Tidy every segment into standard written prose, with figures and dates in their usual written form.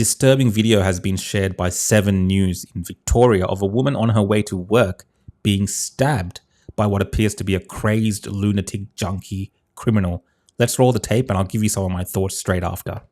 disturbing video has been shared by 7 News in Victoria of a woman on her way to work being stabbed by what appears to be a crazed lunatic junkie criminal. Let's roll the tape and I'll give you some of my thoughts straight after.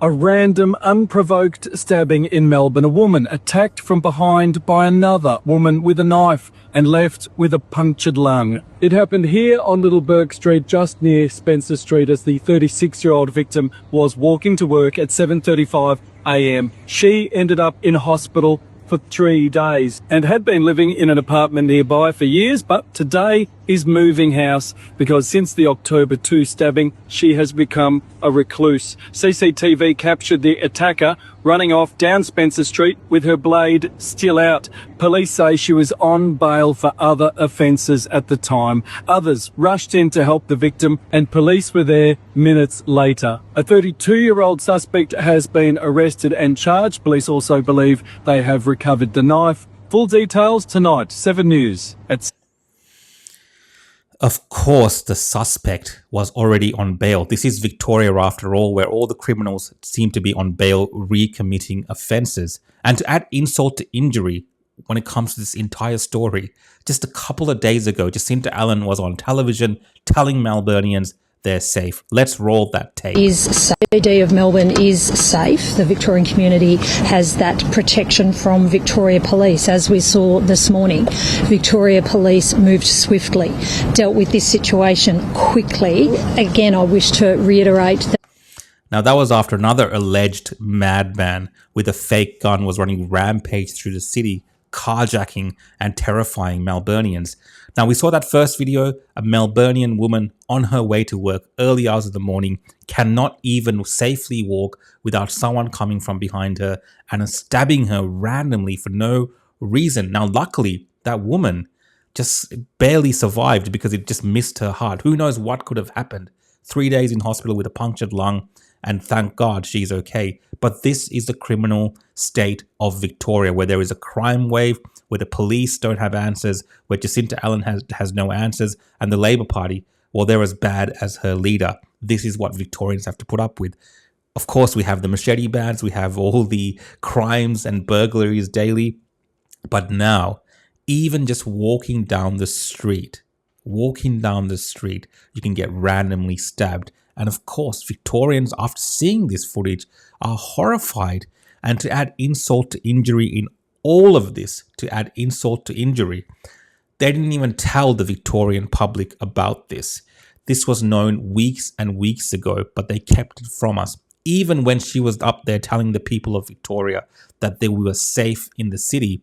A random, unprovoked stabbing in Melbourne. A woman attacked from behind by another woman with a knife and left with a punctured lung. It happened here on Little Bourke Street, just near Spencer Street, as the 36-year-old victim was walking to work at 7:35 a.m. She ended up in hospital for 3 days and had been living in an apartment nearby for years, but today is moving house because since the October 2 stabbing, she has become a recluse. CCTV captured the attacker running off down Spencer Street with her blade still out. Police say she was on bail for other offences at the time. Others rushed in to help the victim and police were there minutes later. A 32-year-old suspect has been arrested and charged. Police also believe they have recovered the knife. Full details tonight, 7 News at... Of course, the suspect was already on bail. This is Victoria after all, where all the criminals seem to be on bail recommitting offences. And to add insult to injury when it comes to this entire story, just a couple of days ago, Jacinta Allan was on television telling Melburnians they're safe. Let's roll that tape. CBD of Melbourne is safe. The Victorian community has that protection from Victoria Police. As we saw this morning, Victoria Police moved swiftly, dealt with this situation quickly. Again, I wish to reiterate that. Now, that was after another alleged madman with a fake gun was running rampage through the city, carjacking and terrifying Melburnians. Now, we saw that first video, a Melburnian woman on her way to work early hours of the morning cannot even safely walk without someone coming from behind her and stabbing her randomly for no reason. Now, luckily, that woman just barely survived because it just missed her heart. Who knows what could have happened? 3 days in hospital with a punctured lung, and thank God she's okay. But this is the criminal state of Victoria, where there is a crime wave, where the police don't have answers, where Jacinta Allan has no answers, and the Labor Party, well, they're as bad as her leader. This is what Victorians have to put up with. Of course, we have the machete bans, we have all the crimes and burglaries daily. But now, even just walking down the street, you can get randomly stabbed. And of course, Victorians, after seeing this footage, are horrified. And to add insult to injury in all of this, they didn't even tell the Victorian public about this. This was known weeks and weeks ago, but they kept it from us. Even when she was up there telling the people of Victoria that they were safe in the city,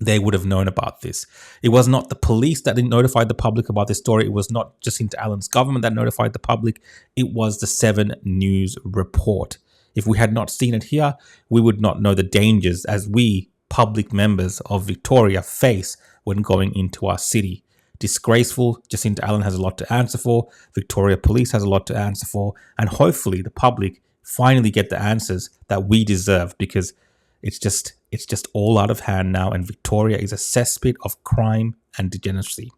they would have known about this. It was not the police that notified the public about this story. It was not Jacinta Allan's government that notified the public. It was the 7 News report. If we had not seen it here, we would not know the dangers as we, public members of Victoria, face when going into our city. Disgraceful. Jacinta Allan has a lot to answer for. Victoria Police has a lot to answer for. And hopefully the public finally get the answers that we deserve, because it's just all out of hand now, and Victoria is a cesspit of crime and degeneracy.